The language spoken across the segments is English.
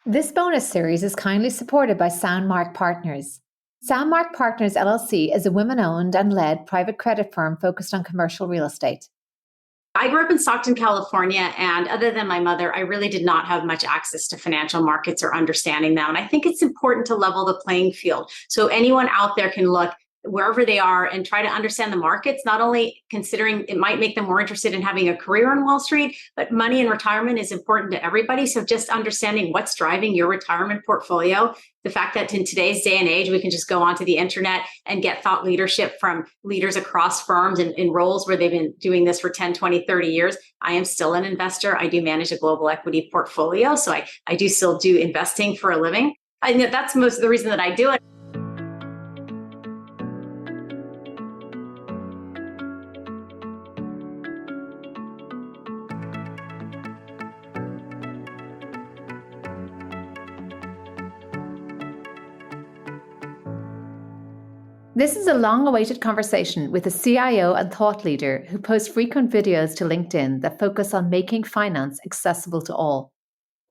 This bonus series is kindly supported by Soundmark Partners. Soundmark Partners LLC is a women-owned and led private credit firm focused on commercial real estate. I grew up in Stockton, California, and other than my mother, I really did not have much access to financial markets or understanding them. And I think it's important to level the playing field so anyone out there can look wherever they are and try to understand the markets, not only considering it might make them more interested in having a career on Wall Street, but money in retirement is important to everybody. So just understanding what's driving your retirement portfolio, the fact that in today's day and age, we can just go onto the internet and get thought leadership from leaders across firms in roles where they've been doing this for 10, 20, 30 years. I am still an investor. I do manage a global equity portfolio. So I do still do investing for a living. I know that's most of the reason that I do it. This is a long-awaited conversation with a CIO and thought leader who posts frequent videos to LinkedIn that focus on making finance accessible to all.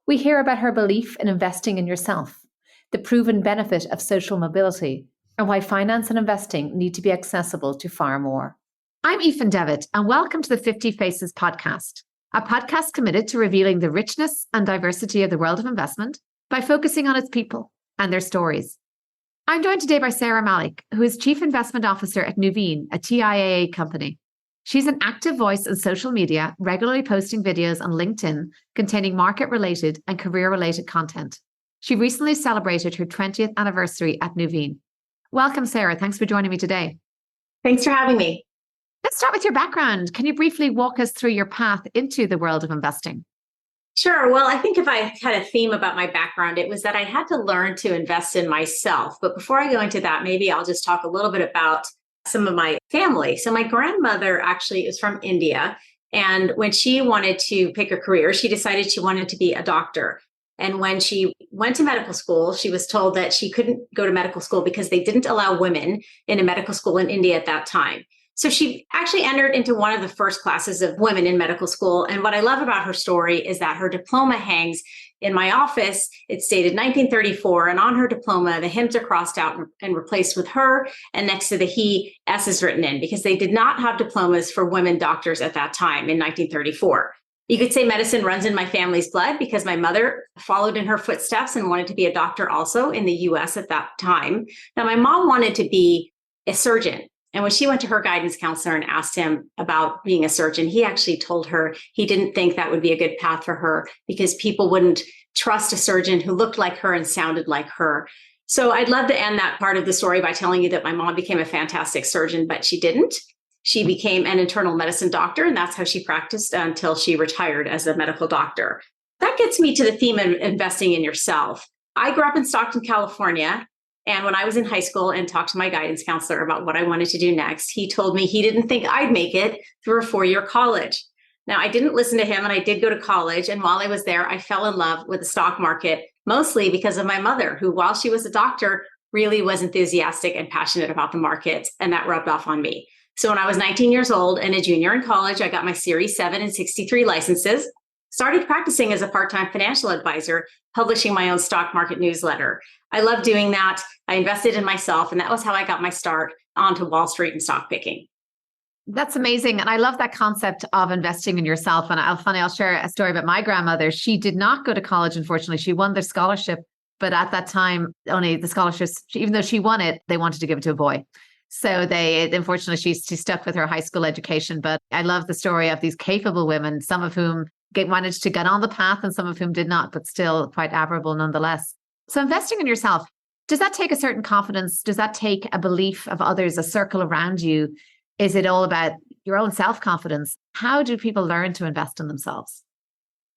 We hear about her belief in investing in yourself, the proven benefit of social mobility, and why finance and investing need to be accessible to far more. I'm Aoife Devitt, and welcome to the 50 Faces podcast, a podcast committed to revealing the richness and diversity of the world of investment by focusing on its people and their stories. I'm joined today by Saira Malik, who is Chief Investment Officer at Nuveen, a TIAA company. She's an active voice on social media, regularly posting videos on LinkedIn containing market-related and career-related content. She recently celebrated her 20th anniversary at Nuveen. Welcome, Saira. Thanks for joining me today. Thanks for having me. Let's start with your background. Can you briefly walk us through your path into the world of investing? Sure. Well, I think if I had a theme about my background, it was that I had to learn to invest in myself. But before I go into that, maybe I'll just talk a little bit about some of my family. So my grandmother actually is from India. And when she wanted to pick a career, she decided she wanted to be a doctor. And when she went to medical school, she was told that she couldn't go to medical school because they didn't allow women in a medical school in India at that time. So she actually entered into one of the first classes of women in medical school. And what I love about her story is that her diploma hangs in my office. It's dated 1934. And on her diploma, the hymns are crossed out and replaced with her. And next to the he, S is written in because they did not have diplomas for women doctors at that time in 1934. You could say medicine runs in my family's blood because my mother followed in her footsteps and wanted to be a doctor also in the US at that time. Now, my mom wanted to be a surgeon. And when she went to her guidance counselor and asked him about being a surgeon, he actually told her he didn't think that would be a good path for her because people wouldn't trust a surgeon who looked like her and sounded like her. So I'd love to end that part of the story by telling you that my mom became a fantastic surgeon, but she didn't. She became an internal medicine doctor, and that's how she practiced until she retired as a medical doctor. That gets me to the theme of investing in yourself. I grew up in Stockton, California. And when I was in high school and talked to my guidance counselor about what I wanted to do next, he told me he didn't think I'd make it through a 4-year college. Now, I didn't listen to him and I did go to college. And while I was there, I fell in love with the stock market, mostly because of my mother, who, while she was a doctor, really was enthusiastic and passionate about the markets. And that rubbed off on me. So when I was 19 years old and a junior in college, I got my Series 7 and 63 licenses, started practicing as a part-time financial advisor, publishing my own stock market newsletter. I love doing that. I invested in myself, and that was how I got my start onto Wall Street and stock picking. That's amazing. And I love that concept of investing in yourself. And I'll share a story about my grandmother. She did not go to college, unfortunately. She won the scholarship, but at that time, only the scholarships, even though she won it, they wanted to give it to a boy. So unfortunately, she stuck with her high school education. But I love the story of these capable women, some of whom managed to get on the path and some of whom did not, but still quite admirable nonetheless. So investing in yourself, does that take a certain confidence? Does that take a belief of others, a circle around you? Is it all about your own self-confidence? How do people learn to invest in themselves?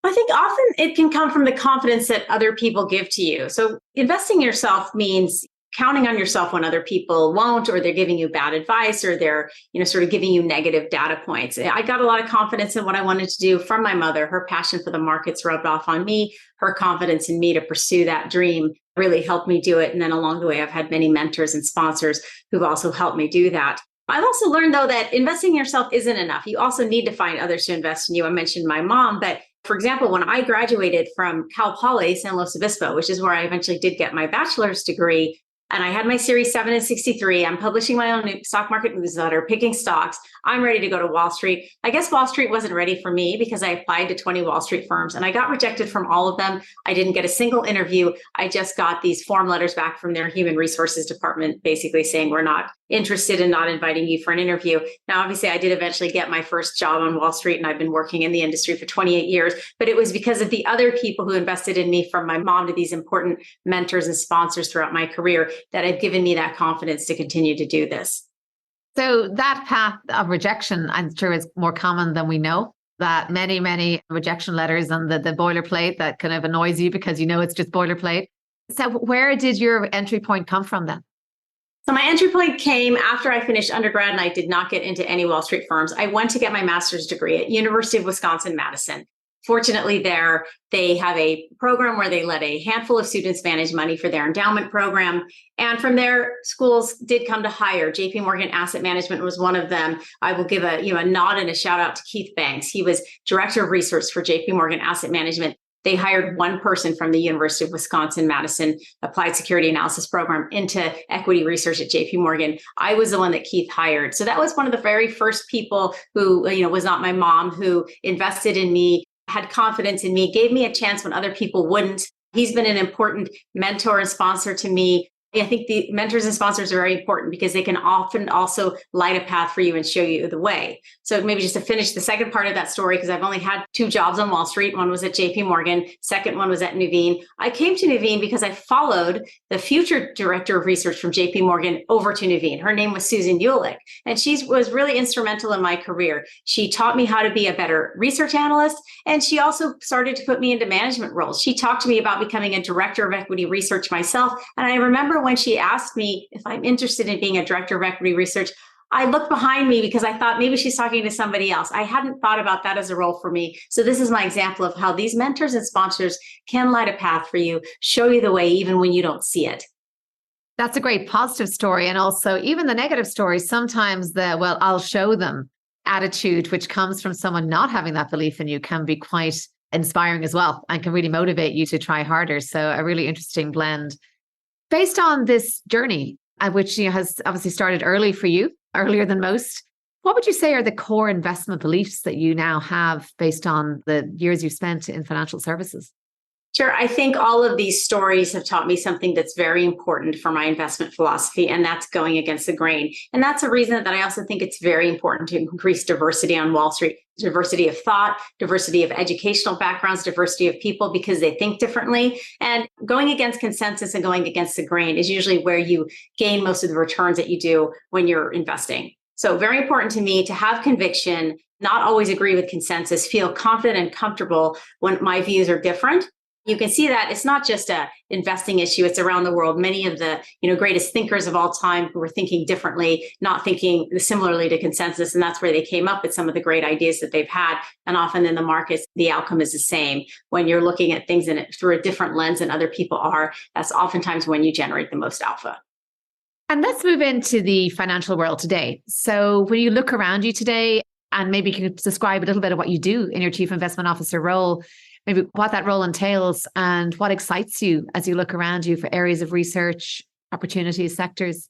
I think often it can come from the confidence that other people give to you. So investing in yourself means counting on yourself when other people won't, or they're giving you bad advice, or they're, sort of giving you negative data points. I got a lot of confidence in what I wanted to do from my mother. Her passion for the markets rubbed off on me. Her confidence in me to pursue that dream really helped me do it. And then along the way, I've had many mentors and sponsors who've also helped me do that. I've also learned, though, that investing in yourself isn't enough. You also need to find others to invest in you. I mentioned my mom, but For example, when I graduated from Cal Poly San Luis Obispo, which is where I eventually did get my bachelor's degree, and I had my Series 7 and 63. I'm publishing my own stock market newsletter, picking stocks. I'm ready to go to Wall Street. I guess Wall Street wasn't ready for me because I applied to 20 Wall Street firms and I got rejected from all of them. I didn't get a single interview. I just got these form letters back from their human resources department, basically saying, we're not interested in not inviting you for an interview. Now, obviously, I did eventually get my first job on Wall Street, and I've been working in the industry for 28 years, but it was because of the other people who invested in me, from my mom to these important mentors and sponsors throughout my career, that have given me that confidence to continue to do this. So that path of rejection, I'm sure, is more common than we know. That many rejection letters and the boilerplate that kind of annoys you because you know it's just boilerplate. So where did your entry point come from then? So my entry point came after I finished undergrad and I did not get into any Wall Street firms. I went to get my master's degree at University of Wisconsin-Madison. Fortunately, there they have a program where they let a handful of students manage money for their endowment program. And from there, schools did come to hire. JP Morgan Asset Management was one of them. I will give a nod and a shout out to Keith Banks. He was director of research for JP Morgan Asset Management. They hired one person from the University of Wisconsin-Madison Applied Security Analysis Program into equity research at JP Morgan. I was the one that Keith hired. So that was one of the very first people who, was not my mom, who invested in me, had confidence in me, gave me a chance when other people wouldn't. He's been an important mentor and sponsor to me. I think the mentors and sponsors are very important because they can often also light a path for you and show you the way. So maybe just to finish the second part of that story, because I've only had 2 jobs on Wall Street. One was at JP Morgan. Second one was at Nuveen. I came to Nuveen because I followed the future director of research from JP Morgan over to Nuveen. Her name was Susan Ulick, and she was really instrumental in my career. She taught me how to be a better research analyst, and she also started to put me into management roles. She talked to me about becoming a director of equity research myself, and I remember when she asked me if I'm interested in being a director of equity research, I looked behind me because I thought maybe she's talking to somebody else. I hadn't thought about that as a role for me. So this is my example of how these mentors and sponsors can light a path for you, show you the way even when you don't see it. That's a great positive story. And also even the negative stories, sometimes I'll show them attitude, which comes from someone not having that belief in you, can be quite inspiring as well and can really motivate you to try harder. So a really interesting blend. Based on this journey, which has obviously started early for you, earlier than most, what would you say are the core investment beliefs that you now have based on the years you've spent in financial services? Sure. I think all of these stories have taught me something that's very important for my investment philosophy, and that's going against the grain. And that's a reason that I also think it's very important to increase diversity on Wall Street, diversity of thought, diversity of educational backgrounds, diversity of people, because they think differently. And going against consensus and going against the grain is usually where you gain most of the returns that you do when you're investing. So very important to me to have conviction, not always agree with consensus, feel confident and comfortable when my views are different. You can see that it's not just a investing issue, it's around the world. Many of the greatest thinkers of all time who were thinking differently, not thinking similarly to consensus. And that's where they came up with some of the great ideas that they've had. And often in the markets, the outcome is the same. When you're looking at things in it through a different lens than other people are, that's oftentimes when you generate the most alpha. And let's move into the financial world today. So when you look around you today, and maybe you can describe a little bit of what you do in your chief investment officer role, maybe what that role entails and what excites you as you look around you for areas of research, opportunities, sectors.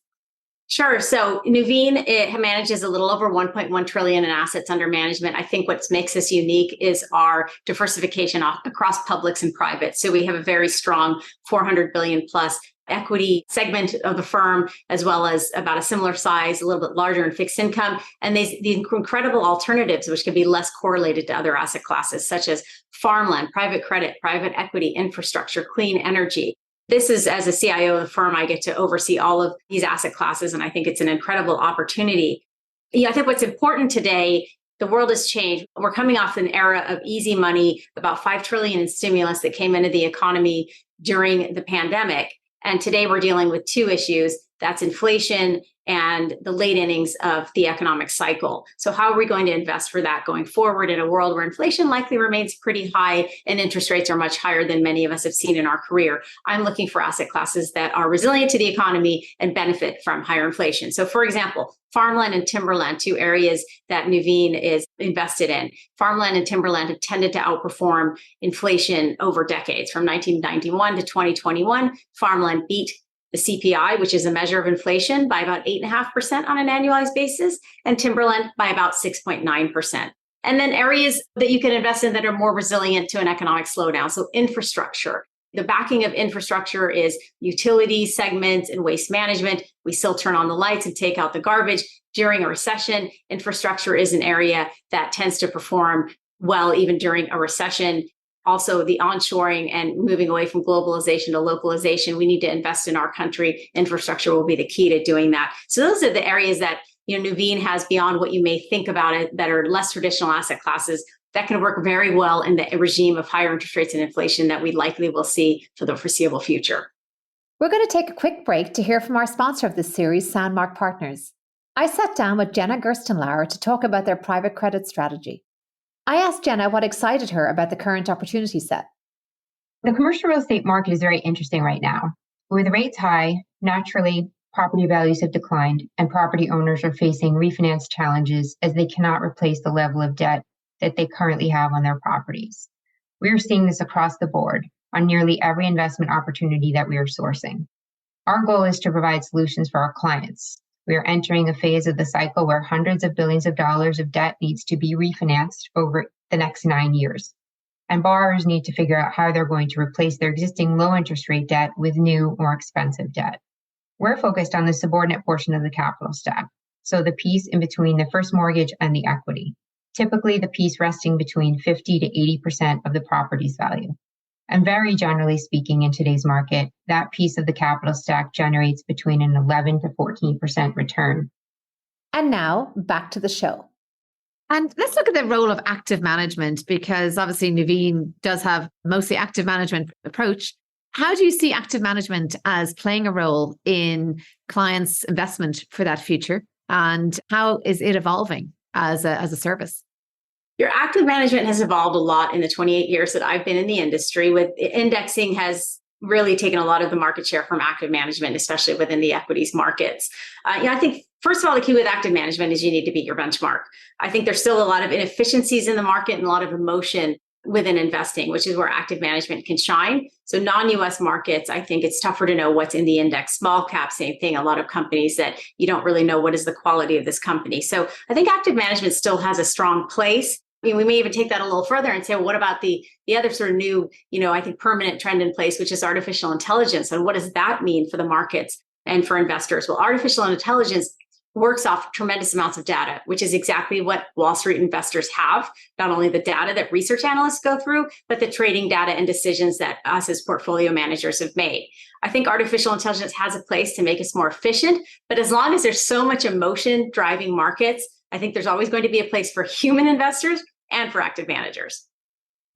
Sure. So Nuveen, it manages a little over 1.1 trillion in assets under management. I think what makes us unique is our diversification across publics and privates. So we have a very strong 400 billion plus equity segment of the firm, as well as about a similar size, a little bit larger in fixed income. And these incredible alternatives, which can be less correlated to other asset classes, such as farmland, private credit, private equity, infrastructure, clean energy. This is, as a CIO of the firm, I get to oversee all of these asset classes. And I think it's an incredible opportunity. I think what's important today, the world has changed. We're coming off an era of easy money, about 5 trillion in stimulus that came into the economy during the pandemic. And today we're dealing with 2 issues. That's inflation and the late innings of the economic cycle. So how are we going to invest for that going forward in a world where inflation likely remains pretty high and interest rates are much higher than many of us have seen in our career? I'm looking for asset classes that are resilient to the economy and benefit from higher inflation. So for example, farmland and timberland, two areas that Nuveen is invested in. Farmland and timberland have tended to outperform inflation over decades. From 1991 to 2021, farmland beat the CPI, which is a measure of inflation, by about 8.5% on an annualized basis, and timberland by about 6.9%. And then areas that you can invest in that are more resilient to an economic slowdown. So infrastructure. The backing of infrastructure is utility segments and waste management. We still turn on the lights and take out the garbage. During a recession, infrastructure is an area that tends to perform well even during a recession. Also, the onshoring and moving away from globalization to localization, we need to invest in our country. Infrastructure will be the key to doing that. So those are the areas that Nuveen has beyond what you may think about it that are less traditional asset classes that can work very well in the regime of higher interest rates and inflation that we likely will see for the foreseeable future. We're going to take a quick break to hear from our sponsor of this series, Sandmark Partners. I sat down with Jenna Gerstenlauer to talk about their private credit strategy. I asked Jenna what excited her about the current opportunity set. The commercial real estate market is very interesting right now. With rates high, naturally, property values have declined and property owners are facing refinance challenges as they cannot replace the level of debt that they currently have on their properties. We are seeing this across the board on nearly every investment opportunity that we are sourcing. Our goal is to provide solutions for our clients. We are entering a phase of the cycle where hundreds of billions of dollars of debt needs to be refinanced over the next 9 years. And borrowers need to figure out how they're going to replace their existing low interest rate debt with new, more expensive debt. We're focused on the subordinate portion of the capital stack, so the piece in between the first mortgage and the equity, typically the piece resting between 50 to 80% of the property's value. And very generally speaking, in today's market, that piece of the capital stack generates between an 11 to 14% return. And now, back to the show. And let's look at the role of active management, because obviously Nuveen does have mostly active management approach. How do you see active management as playing a role in clients' investment for that future? And how is it evolving as a service? Your active management has evolved a lot in the 28 years that I've been in the industry. With indexing has really taken a lot of the market share from active management, especially within the equities markets. I think, first of all, the key with active management is you need to beat your benchmark. I think there's still a lot of inefficiencies in the market and a lot of emotion within investing, which is where active management can shine. So non-US markets, I think it's tougher to know what's in the index. Small cap, same thing. A lot of companies that you don't really know what is the quality of this company. So I think active management still has a strong place. I mean, we may even take that a little further and say, well, what about the other sort of new, I think permanent trend in place, which is artificial intelligence. And what does that mean for the markets and for investors? Well, artificial intelligence works off tremendous amounts of data, which is exactly what Wall Street investors have. Not only the data that research analysts go through, but the trading data and decisions that us as portfolio managers have made. I think artificial intelligence has a place to make us more efficient, but as long as there's so much emotion driving markets, I think there's always going to be a place for human investors and for active managers.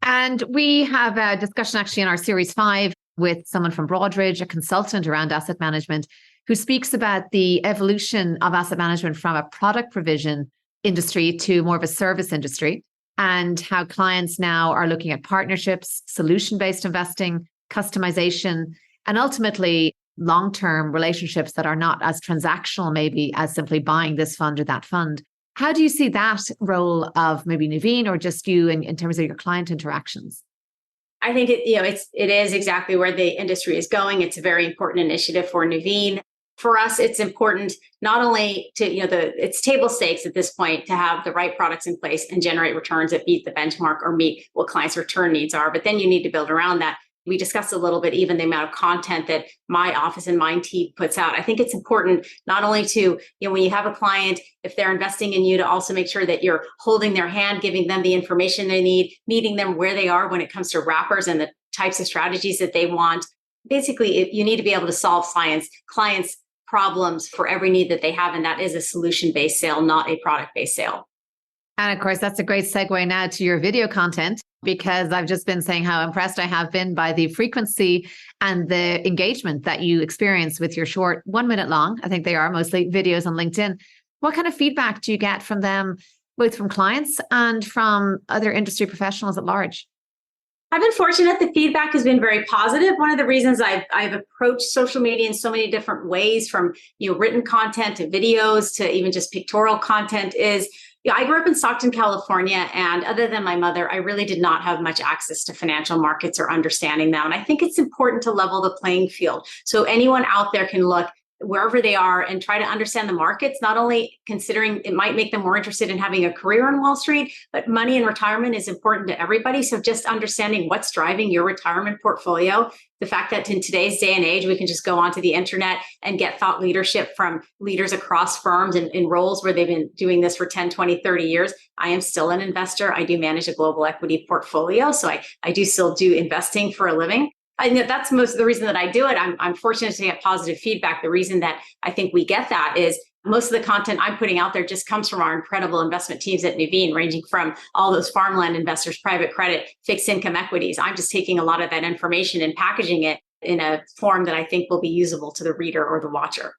And we have a discussion actually in our series 5 with someone from Broadridge, a consultant around asset management, who speaks about the evolution of asset management from a product provision industry to more of a service industry, and how clients now are looking at partnerships, solution-based investing, customization, and ultimately long-term relationships that are not as transactional maybe as simply buying this fund or that fund. How do you see that role of maybe Nuveen or just you in terms of your client interactions? I think it is exactly where the industry is going. It's a very important initiative for Nuveen. For us, it's important not only to, it's table stakes at this point to have the right products in place and generate returns that beat the benchmark or meet what clients' return needs are, but then you need to build around that. We discussed a little bit even the amount of content that my office and my team puts out. I think it's important not only to, when you have a client, if they're investing in you, to also make sure that you're holding their hand, giving them the information they need, meeting them where they are when it comes to wrappers and the types of strategies that they want. Basically, you need to be able to solve clients' problems for every need that they have, and that is a solution-based sale, not a product-based sale. And of course, that's a great segue now to your video content, because I've just been saying how impressed I have been by the frequency and the engagement that you experience with your short 1 minute long, I think they are mostly videos on LinkedIn. What kind of feedback do you get from them, both from clients and from other industry professionals at large? I've been fortunate. The feedback has been very positive. One of the reasons I've approached social media in so many different ways, from written content to videos to even just pictorial content, is I grew up in Stockton, California, and other than my mother, I really did not have much access to financial markets or understanding them. And I think it's important to level the playing field so anyone out there can look wherever they are and try to understand the markets, not only considering it might make them more interested in having a career on Wall Street, but money and retirement is important to everybody. So just understanding what's driving your retirement portfolio, the fact that in today's day and age, we can just go onto the internet and get thought leadership from leaders across firms in roles where they've been doing this for 10, 20, 30 years. I am still an investor. I do manage a global equity portfolio. So I do still do investing for a living. I know that's most of the reason that I do it. I'm fortunate to get positive feedback. The reason that I think we get that is most of the content I'm putting out there just comes from our incredible investment teams at Nuveen, ranging from all those farmland investors, private credit, fixed income equities. I'm just taking a lot of that information and packaging it in a form that I think will be usable to the reader or the watcher.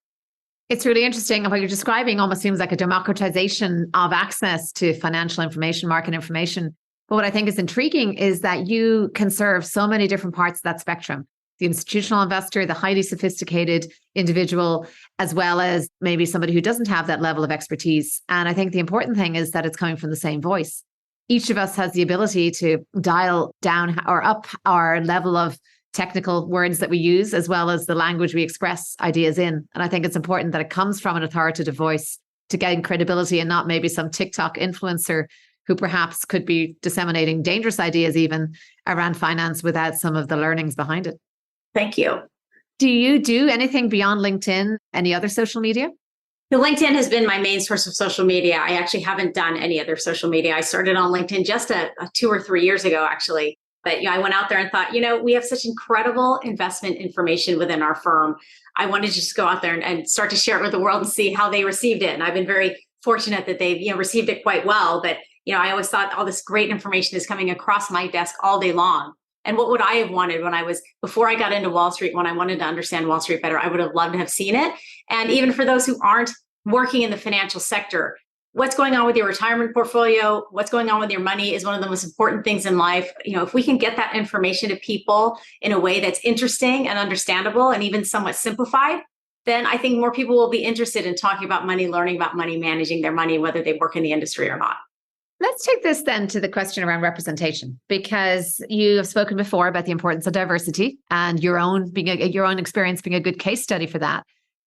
It's really interesting. What you're describing almost seems like a democratization of access to financial information, market information. But what I think is intriguing is that you can serve so many different parts of that spectrum. The institutional investor, the highly sophisticated individual, as well as maybe somebody who doesn't have that level of expertise. And I think the important thing is that it's coming from the same voice. Each of us has the ability to dial down or up our level of technical words that we use, as well as the language we express ideas in. And I think it's important that it comes from an authoritative voice to gain credibility, and not maybe some TikTok influencer who perhaps could be disseminating dangerous ideas even around finance without some of the learnings behind it. Thank you. Do you do anything beyond LinkedIn, any other social media? The LinkedIn has been my main source of social media. I actually haven't done any other social media. I started on LinkedIn just 2 or 3 years ago, actually. But I went out there and thought, we have such incredible investment information within our firm. I wanted to just go out there and start to share it with the world and see how they received it. And I've been very fortunate that they've received it quite well. But I always thought all this great information is coming across my desk all day long. And what would I have wanted before I got into Wall Street, when I wanted to understand Wall Street better? I would have loved to have seen it. And even for those who aren't working in the financial sector, what's going on with your retirement portfolio, what's going on with your money is one of the most important things in life. If we can get that information to people in a way that's interesting and understandable and even somewhat simplified, then I think more people will be interested in talking about money, learning about money, managing their money, whether they work in the industry or not. Let's take this then to the question around representation, because you have spoken before about the importance of diversity and your own experience being a good case study for that.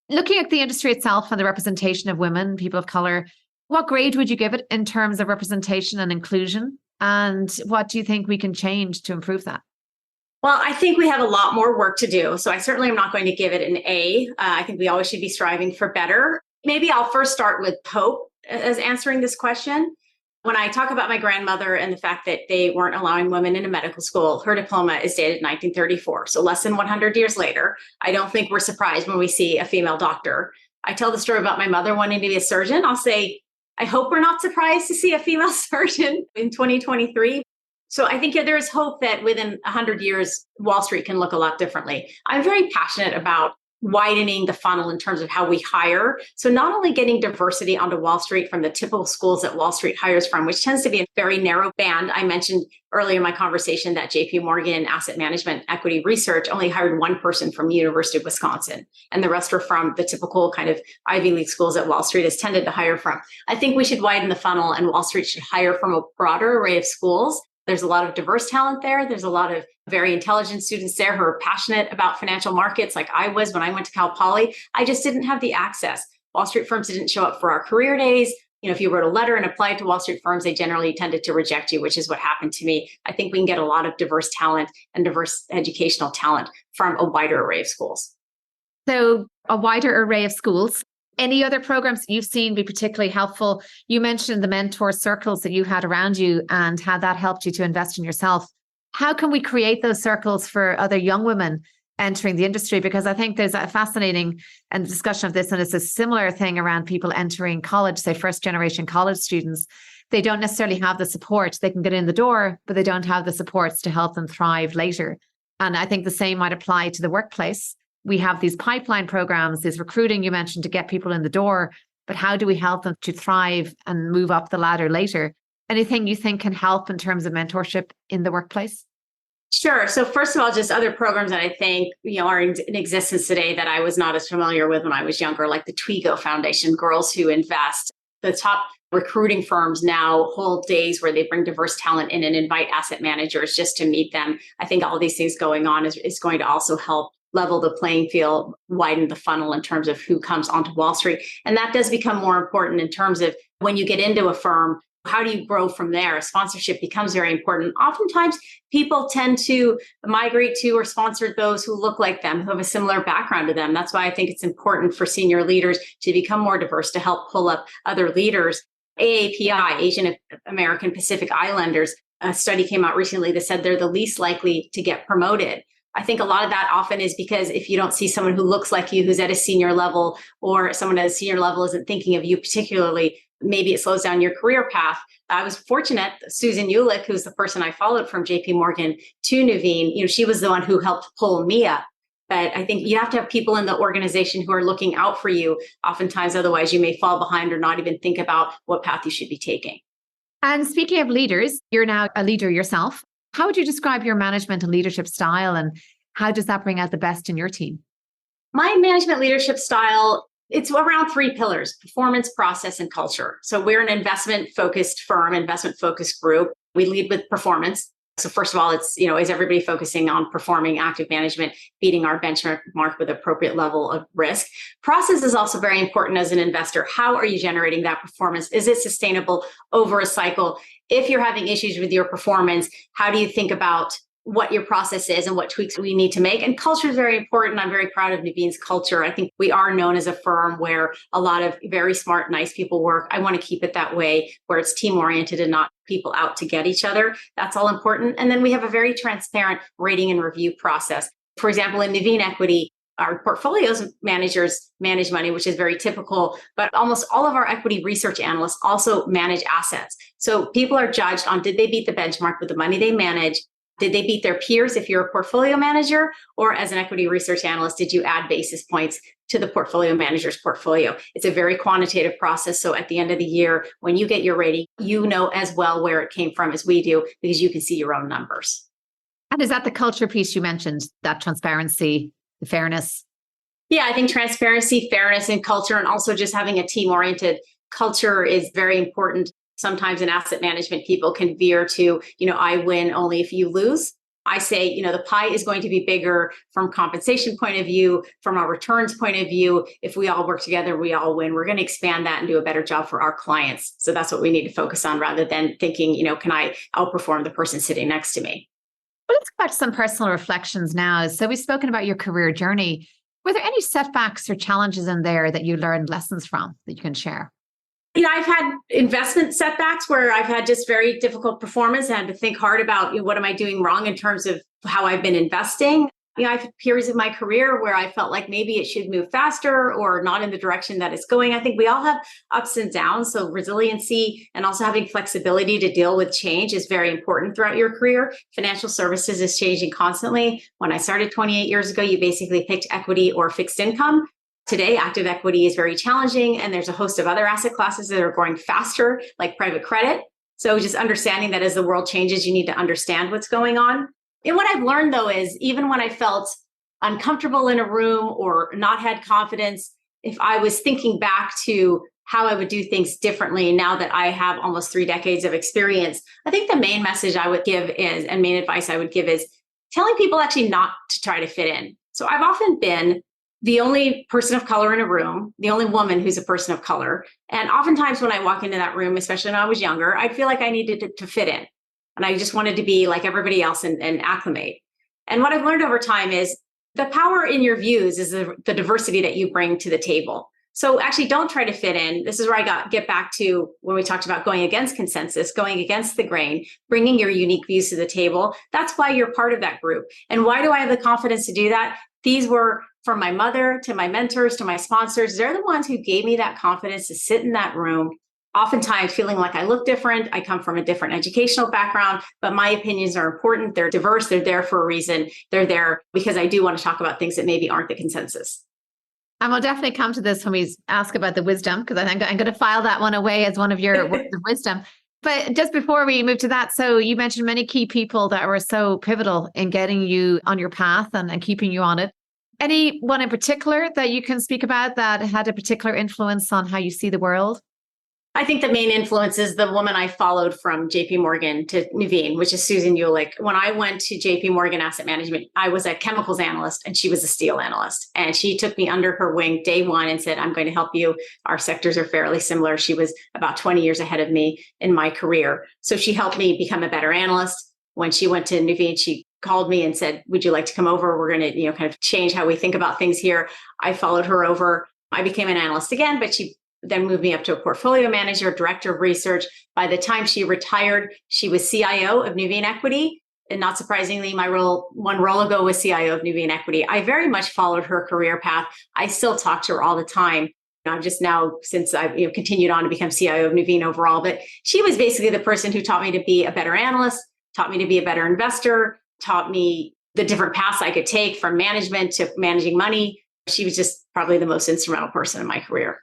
Looking at the industry itself and the representation of women, people of color, what grade would you give it in terms of representation and inclusion? And what do you think we can change to improve that? Well, I think we have a lot more work to do. So I certainly am not going to give it an A. I think we always should be striving for better. Maybe I'll first start with hope as answering this question. When I talk about my grandmother and the fact that they weren't allowing women into medical school, her diploma is dated 1934. So less than 100 years later, I don't think we're surprised when we see a female doctor. I tell the story about my mother wanting to be a surgeon. I'll say, I hope we're not surprised to see a female surgeon in 2023. So I think there is hope that within 100 years, Wall Street can look a lot differently. I'm very passionate about widening the funnel in terms of how we hire. So not only getting diversity onto Wall Street from the typical schools that Wall Street hires from, which tends to be a very narrow band. I mentioned earlier in my conversation that JP Morgan Asset Management Equity Research only hired one person from the University of Wisconsin, and the rest were from the typical kind of Ivy League schools that Wall Street has tended to hire from. I think we should widen the funnel, and Wall Street should hire from a broader array of schools. There's a lot of diverse talent there. There's a lot of very intelligent students there who are passionate about financial markets, like I was when I went to Cal Poly. I just didn't have the access. Wall Street firms didn't show up for our career days. If you wrote a letter and applied to Wall Street firms, they generally tended to reject you, which is what happened to me. I think we can get a lot of diverse talent and diverse educational talent from a wider array of schools. So a wider array of schools. Any other programs that you've seen be particularly helpful? You mentioned the mentor circles that you had around you and how that helped you to invest in yourself. How can we create those circles for other young women entering the industry? Because I think there's a fascinating discussion of this, and it's a similar thing around people entering college, say first generation college students. they don't necessarily have the support. They can get in the door, but they don't have the supports to help them thrive later. And I think the same might apply to the workplace. We have these pipeline programs, this recruiting you mentioned to get people in the door, but how do we help them to thrive and move up the ladder later? Anything you think can help in terms of mentorship in the workplace? Sure. So first of all, just other programs that I think, are in existence today that I was not as familiar with when I was younger, like the Twigo Foundation, Girls Who Invest. The top recruiting firms now hold days where they bring diverse talent in and invite asset managers just to meet them. I think all these things going on is going to also help level the playing field, widen the funnel in terms of who comes onto Wall Street. And that does become more important in terms of when you get into a firm, how do you grow from there? Sponsorship becomes very important. Oftentimes, people tend to migrate to or sponsor those who look like them, who have a similar background to them. That's why I think it's important for senior leaders to become more diverse, to help pull up other leaders. AAPI, Asian American Pacific Islanders, a study came out recently that said they're the least likely to get promoted. I think a lot of that often is because if you don't see someone who looks like you, who's at a senior level, or someone at a senior level isn't thinking of you particularly, maybe it slows down your career path. I was fortunate, Susan Ulick, who's the person I followed from JP Morgan to Nuveen, she was the one who helped pull me up. But I think you have to have people in the organization who are looking out for you. Oftentimes, otherwise you may fall behind or not even think about what path you should be taking. And speaking of leaders, you're now a leader yourself. How would you describe your management and leadership style, and how does that bring out the best in your team? My management leadership style, it's around 3 pillars: performance, process, and culture. So we're an investment-focused firm, investment-focused group. We lead with performance. So first of all, it's, is everybody focusing on performing active management, beating our benchmark with appropriate level of risk? Process is also very important as an investor. How are you generating that performance? Is it sustainable over a cycle? If you're having issues with your performance, how do you think about what your process is and what tweaks we need to make? And culture is very important. I'm very proud of Nuveen's culture. I think we are known as a firm where a lot of very smart, nice people work. I want to keep it that way, where it's team oriented and not people out to get each other. That's all important. And then we have a very transparent rating and review process. For example, in Nuveen Equity, our portfolios managers manage money, which is very typical, but almost all of our equity research analysts also manage assets. So people are judged on, did they beat the benchmark with the money they manage? Did they beat their peers if you're a portfolio manager? Or as an equity research analyst, did you add basis points to the portfolio manager's portfolio? It's a very quantitative process. So at the end of the year, when you get your rating, you know as well where it came from as we do, because you can see your own numbers. And is that the culture piece you mentioned, that transparency, the fairness? Yeah, I think transparency, fairness, and culture, and also just having a team-oriented culture is very important. Sometimes in asset management, people can veer to, I win only if you lose. I say, the pie is going to be bigger from compensation point of view, from a returns point of view. If we all work together, we all win. We're going to expand that and do a better job for our clients. So that's what we need to focus on, rather than thinking, can I outperform the person sitting next to me? Well, let's go back to some personal reflections now. So we've spoken about your career journey. Were there any setbacks or challenges in there that you learned lessons from that you can share? I've had investment setbacks where I've had just very difficult performance and had to think hard about what am I doing wrong in terms of how I've been investing. I've had periods of my career where I felt like maybe it should move faster or not in the direction that it's going. I think we all have ups and downs. So resiliency and also having flexibility to deal with change is very important throughout your career. Financial services is changing constantly. When I started 28 years ago, you basically picked equity or fixed income. Today, active equity is very challenging, and there's a host of other asset classes that are growing faster, like private credit. So just understanding that as the world changes, you need to understand what's going on. And what I've learned, though, is even when I felt uncomfortable in a room or not had confidence, if I was thinking back to how I would do things differently now that I have almost 3 decades of experience, I think the main message I would give is, and main advice I would give is telling people actually not to try to fit in. So I've often been the only person of color in a room, the only woman who's a person of color. And oftentimes when I walk into that room, especially when I was younger, I'd feel like I needed to fit in. And I just wanted to be like everybody else and acclimate. And what I've learned over time is the power in your views is the diversity that you bring to the table. So actually don't try to fit in. This is where I get back to when we talked about going against consensus, going against the grain, bringing your unique views to the table. That's why you're part of that group. And why do I have the confidence to do that? These were from my mother to my mentors to my sponsors. They're the ones who gave me that confidence to sit in that room oftentimes feeling like I look different. I come from a different educational background, but my opinions are important. They're diverse. They're there for a reason. They're there because I do want to talk about things that maybe aren't the consensus. And we'll definitely come to this when we ask about the wisdom, because I think I'm going to file that one away as one of your words of wisdom. But just before we move to that, so you mentioned many key people that were so pivotal in getting you on your path and keeping you on it. Anyone in particular that you can speak about that had a particular influence on how you see the world? I think the main influence is the woman I followed from JP Morgan to Nuveen, which is Susan Ulick. When I went to JP Morgan Asset Management, I was a chemicals analyst and she was a steel analyst. And she took me under her wing day one and said, I'm going to help you. Our sectors are fairly similar. She was about 20 years ahead of me in my career. So she helped me become a better analyst. When she went to Nuveen, she called me and said, would you like to come over? We're going to, kind of change how we think about things here. I followed her over. I became an analyst again, but she then moved me up to a portfolio manager, director of research. By the time she retired, she was CIO of Nuveen Equity. And not surprisingly, one role ago was CIO of Nuveen Equity. I very much followed her career path. I still talk to her all the time. I'm just now, since I've continued on to become CIO of Nuveen overall, but she was basically the person who taught me to be a better analyst, taught me to be a better investor, taught me the different paths I could take from management to managing money. She was just probably the most instrumental person in my career.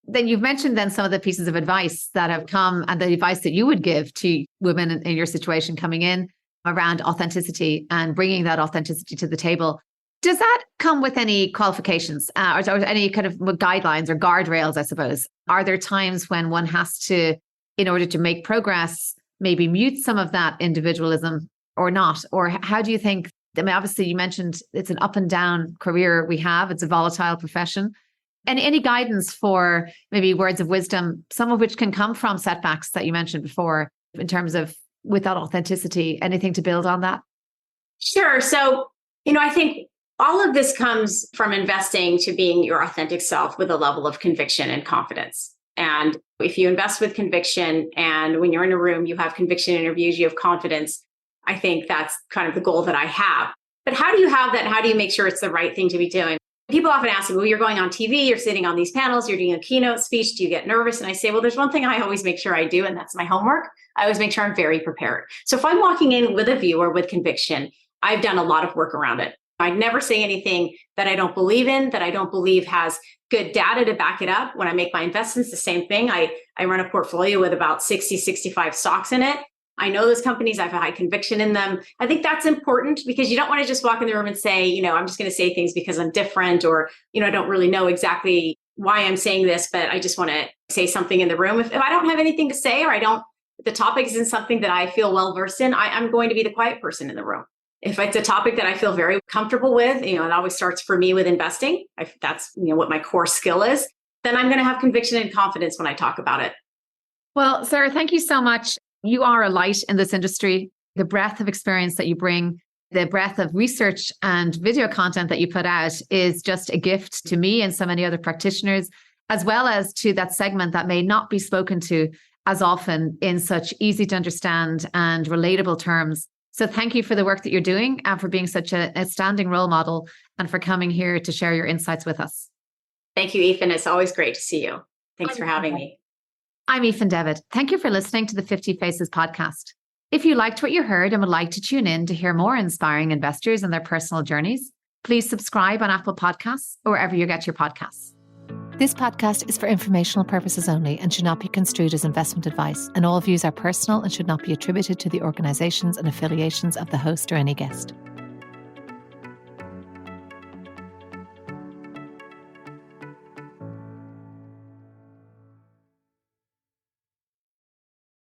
Then you've mentioned then some of the pieces of advice that have come and the advice that you would give to women in your situation coming in around authenticity and bringing that authenticity to the table. Does that come with any qualifications or any kind of guidelines or guardrails, I suppose? Are there times when one has to, in order to make progress, maybe mute some of that individualism or not? Or how do you think, obviously you mentioned it's an up and down career we have. It's a volatile profession. And any guidance for maybe words of wisdom, some of which can come from setbacks that you mentioned before, in terms of with that authenticity, anything to build on that? Sure. So, I think all of this comes from investing to being your authentic self with a level of conviction and confidence. And if you invest with conviction and when you're in a room, you have conviction interviews, you have confidence, I think that's kind of the goal that I have. But how do you have that? How do you make sure it's the right thing to be doing? People often ask me, well, you're going on TV, you're sitting on these panels, you're doing a keynote speech. Do you get nervous? And I say, well, there's one thing I always make sure I do, and that's my homework. I always make sure I'm very prepared. So if I'm walking in with a view or with conviction, I've done a lot of work around it. I'd never say anything that I don't believe in, that I don't believe has good data to back it up. When I make my investments, the same thing. I run a portfolio with about 60, 65 stocks in it. I know those companies, I have a high conviction in them. I think that's important because you don't want to just walk in the room and say, I'm just going to say things because I'm different or, I don't really know exactly why I'm saying this, but I just want to say something in the room. If I don't have anything to say or the topic isn't something that I feel well versed in, I'm going to be the quiet person in the room. If it's a topic that I feel very comfortable with, it always starts for me with investing. That's, what my core skill is, then I'm going to have conviction and confidence when I talk about it. Well, Saira, thank you so much. You are a light in this industry. The breadth of experience that you bring, the breadth of research and video content that you put out is just a gift to me and so many other practitioners, as well as to that segment that may not be spoken to as often in such easy to understand and relatable terms. So thank you for the work that you're doing and for being such an outstanding role model and for coming here to share your insights with us. Thank you, Ethan. It's always great to see you. Thanks for having me. I'm Ethan Devitt. Thank you for listening to the 50 Faces podcast. If you liked what you heard and would like to tune in to hear more inspiring investors and their personal journeys, please subscribe on Apple Podcasts or wherever you get your podcasts. This podcast is for informational purposes only and should not be construed as investment advice, and all views are personal and should not be attributed to the organizations and affiliations of the host or any guest.